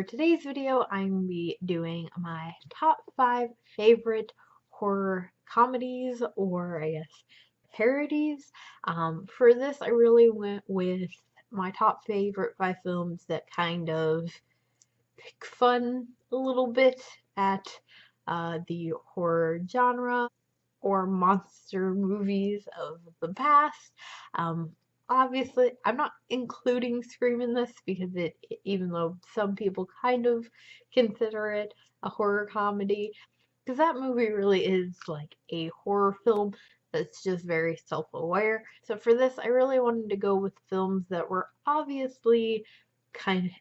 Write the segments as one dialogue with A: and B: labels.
A: for today's video, I'm going to be doing my top 5 favorite horror comedies, or I guess parodies. For this, I really went with my top favorite 5 films that kind of pick fun a little bit at the horror genre or monster movies of the past. Um, Obviously, I'm not including Scream in this because even though some people kind of consider it a horror comedy, because that movie really is like a horror film that's just very self-aware. So for this, I really wanted to go with films that were obviously kind of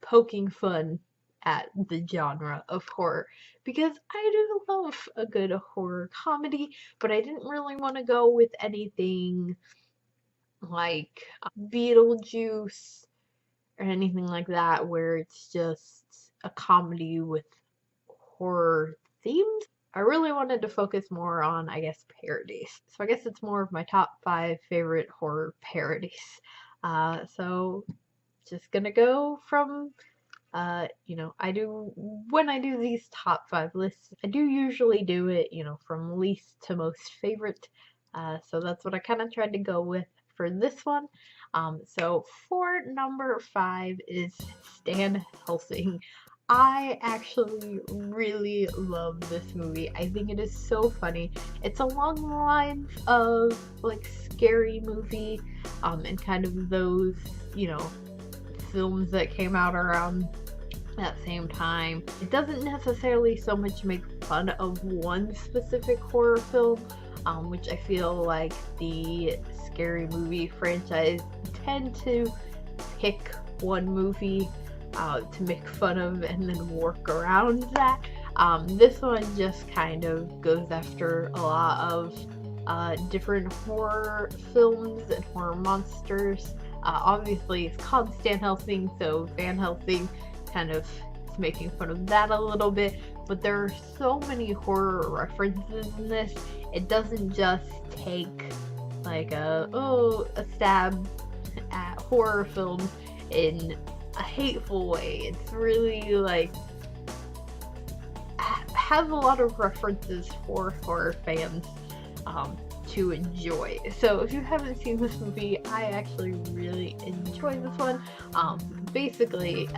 A: poking fun at the genre of horror because I do love a good horror comedy, but I didn't really want to go with anything like Beetlejuice or anything like that where it's just a comedy with horror themes. I really wanted to focus more on, I guess, parodies. So I guess it's more of my top 5 favorite horror parodies. So just gonna go from when I do these top 5 lists, I do usually do it, from least to most favorite. So that's what I kind of tried to go with for this one. So for number 5 is Stan Helsing. I actually really love this movie. I think it is so funny. It's along the lines of like Scary Movie, and kind of those, films that came out around that same time. It doesn't necessarily so much make fun of one specific horror film, which I feel like the Scary Movie franchise tend to pick one movie to make fun of and then work around that. This one just kind of goes after a lot of different horror films and horror monsters. Obviously, it's called Stan Helsing, so Van Helsing kind of is making fun of that a little bit, but there are so many horror references in this. It doesn't just take like a stab at horror films in a hateful way. It's really like has a lot of references for horror fans to enjoy. So if you haven't seen this movie, I actually really enjoy this one. Basically,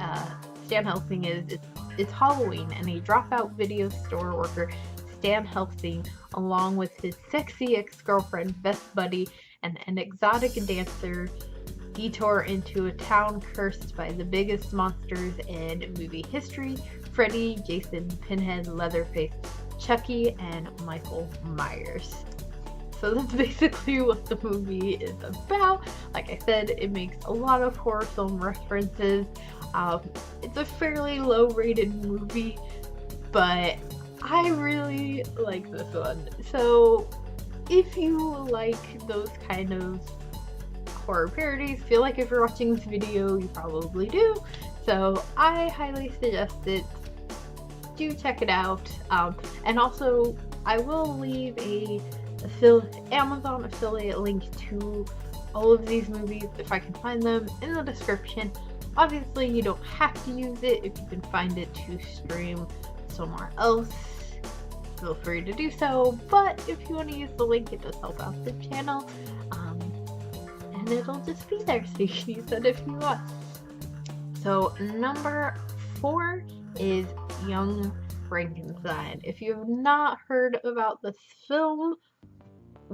A: Stan Helsing it's Halloween, and a dropout video store worker, Stan Helsing, along with his sexy ex-girlfriend, best buddy, and an exotic dancer, detour into a town cursed by the biggest monsters in movie history: Freddy, Jason, Pinhead, Leatherface, Chucky, and Michael Myers. So that's basically what the movie is about. Like I said, it makes a lot of horror film references. It's a fairly low-rated movie, but I really like this one. So if you like those kind of horror parodies, feel like if you're watching this video, you probably do. So I highly suggest it. Do check it out. And also, I will leave a Amazon affiliate link to all of these movies if I can find them in the description. Obviously, you don't have to use it. If you can find it to stream somewhere else, feel free to do so. But if you want to use the link, it does help out the channel. And it'll just be there, so you can use it if you want. So number 4 is Young Frankenstein. If you have not heard about this film,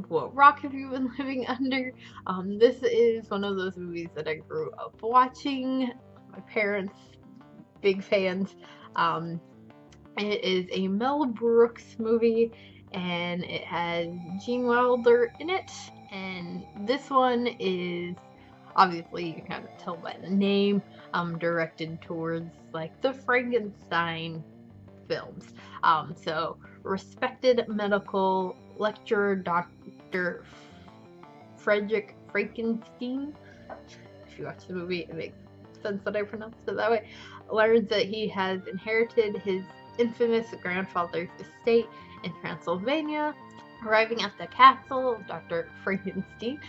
A: what rock have you been living under? This is one of those movies that I grew up watching. My parents, big fans. It is a Mel Brooks movie, and it has Gene Wilder in it. And this one is, obviously, you can kind of tell by the name, directed towards like the Frankenstein films. So respected medical lecturer Dr. Frederick Frankenstein, if you watch the movie, it makes sense that I pronounced it that way, learns that he has inherited his infamous grandfather's estate in Transylvania. Arriving at the castle, Dr. Frankenstein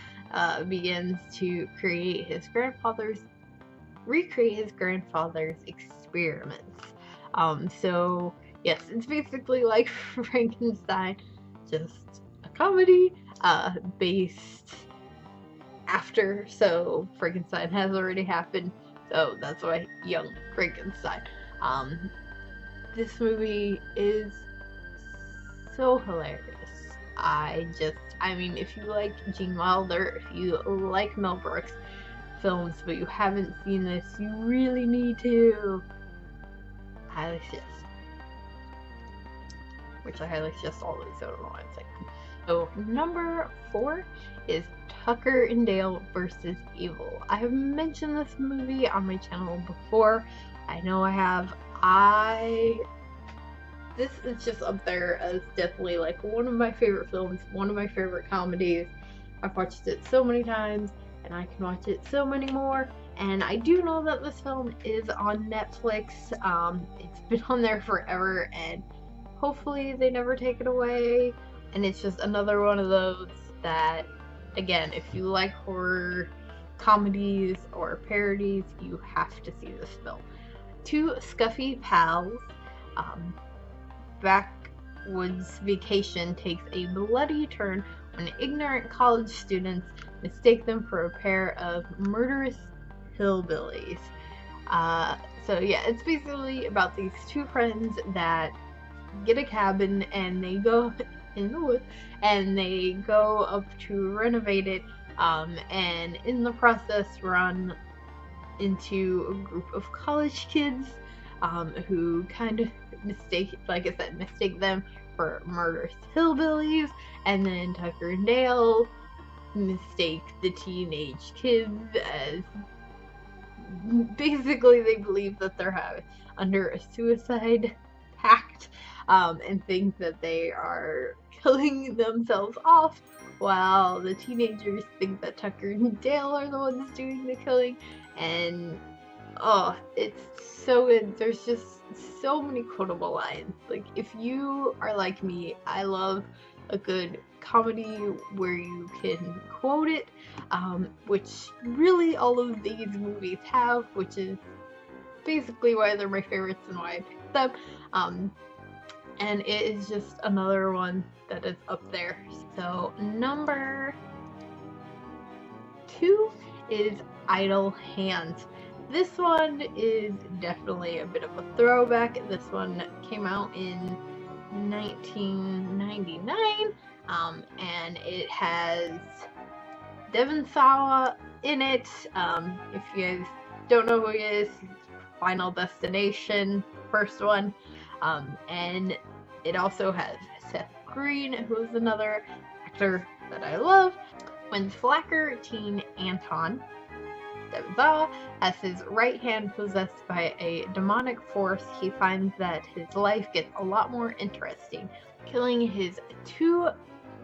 A: begins to recreate his grandfather's experiments. So yes, it's basically like Frankenstein, just a comedy based after, so Frankenstein has already happened, so that's why Young Frankenstein. This movie is so hilarious. I mean, if you like Gene Wilder, if you like Mel Brooks films, but you haven't seen this, you really need to. Highly suggest. Which I highly suggest always, so I don't know why I'm saying that. So, number 4 is Tucker and Dale versus Evil. I have mentioned this movie on my channel before. I know I have. This is just up there as definitely like one of my favorite films, one of my favorite comedies. I've watched it so many times, and I can watch it so many more. And I do know that this film is on Netflix. It's been on there forever, and hopefully they never take it away. And it's just another one of those that, again, if you like horror comedies or parodies, you have to see this film. Two scuffy pals, backwoods vacation takes a bloody turn when ignorant college students mistake them for a pair of murderous hillbillies. So yeah, it's basically about these two friends that get a cabin and they go in the woods and they go up to renovate it, and in the process run into a group of college kids who kind of mistake them for murderous hillbillies, and then Tucker and Dale mistake the teenage kids as basically they believe that they're under a suicide pact, and think that they are killing themselves off, while the teenagers think that Tucker and Dale are the ones doing the killing. And oh, it's so good. There's just so many quotable lines. Like, if you are like me, I love a good comedy where you can quote it, which really all of these movies have, which is basically why they're my favorites and why I picked them. And it is just another one that is up there. So number 2 is Idle Hands. This one is definitely a bit of a throwback. This one came out in 1999, and it has Devon Sawa in it. If you guys don't know who he is, Final Destination, first one. And it also has Seth Green, who is another actor that I love. When slacker teen Anton, Devon Sawa, has his right hand possessed by a demonic force, he finds that his life gets a lot more interesting, killing his 2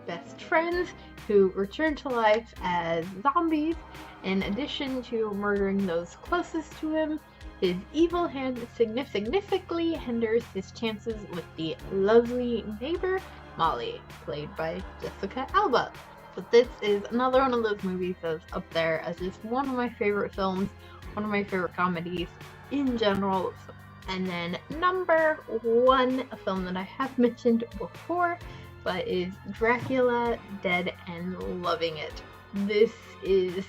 A: best friends who return to life as zombies. In addition to murdering those closest to him, his evil hand significantly hinders his chances with the lovely neighbor, Molly, played by Jessica Alba. But this is another one of those movies that's up there as just one of my favorite films, one of my favorite comedies in general. And then number 1, a film that I have mentioned before, but is Dracula, Dead and Loving It. This is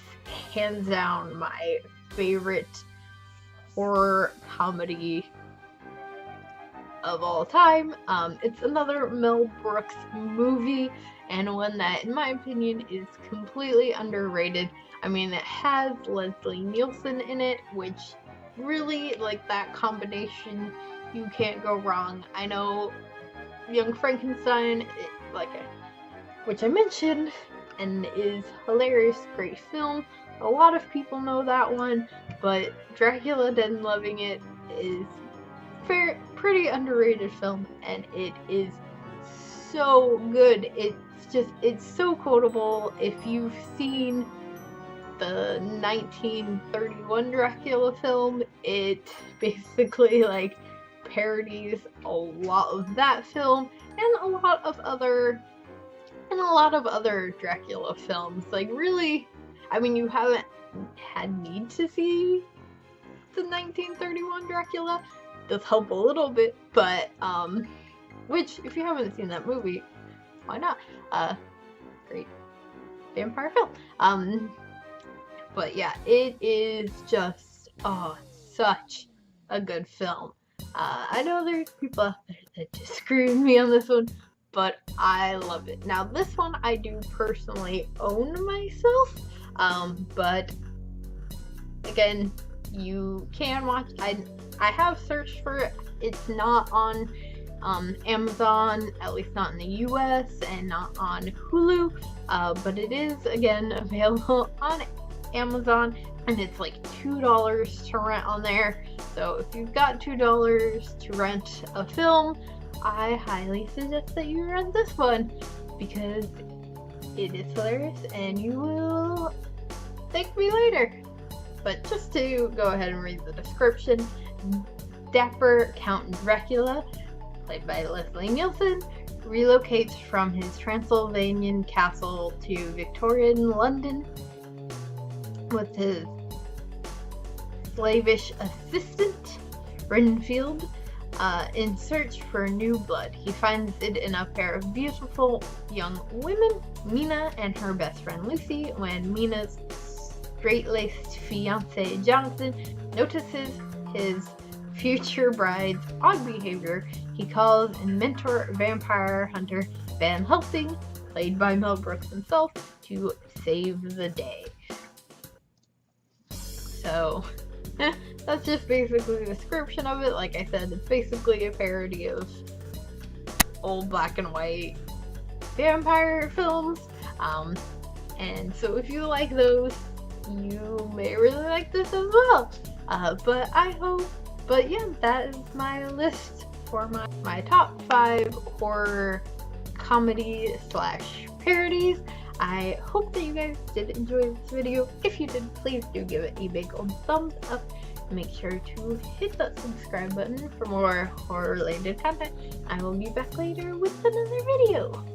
A: hands down my favorite horror comedy of all time. It's another Mel Brooks movie, and one that, in my opinion, is completely underrated. I mean, it has Leslie Nielsen in it, which really, like, that combination, you can't go wrong. I know Young Frankenstein, which I mentioned, and is hilarious, great film. A lot of people know that one, but Dracula, Dead and Loving It is pretty underrated film, and it is so good. It's so quotable. If you've seen the 1931 Dracula film, it basically like parodies a lot of that film and a lot of other Dracula films. Like, really, I mean, you haven't had need to see the 1931 Dracula does help a little bit, but which, if you haven't seen that movie, why not? Great vampire film. But yeah, it is just such a good film. I know there's people out there that disagree with me on this one, but I love it. Now, this one I do personally own myself, but again, you can watch. I have searched for it. It's not on Amazon, at least not in the US, and not on Hulu, but it is, again, available on Amazon, and it's like $2 to rent on there. So if you've got $2 to rent a film, I highly suggest that you rent this one, because it is hilarious and you will thank me later. But just to go ahead and read the description, dapper Count Dracula, played by Leslie Nielsen, relocates from his Transylvanian castle to Victorian London with his slavish assistant, Renfield, in search for new blood. He finds it in a pair of beautiful young women, Mina and her best friend Lucy, when Mina's straight-laced fiancé Jonathan notices his future bride's odd behavior. He calls in mentor vampire hunter Van Helsing, played by Mel Brooks himself, to save the day. So, that's just basically the description of it. Like I said, it's basically a parody of old black and white vampire films. And so if you like those, you may really like this as well. But yeah, that is my list for my top 5 horror comedy / parodies. I hope that you guys did enjoy this video. If you did, please do give it a big old thumbs up. Make sure to hit that subscribe button for more horror related content. I will be back later with another video.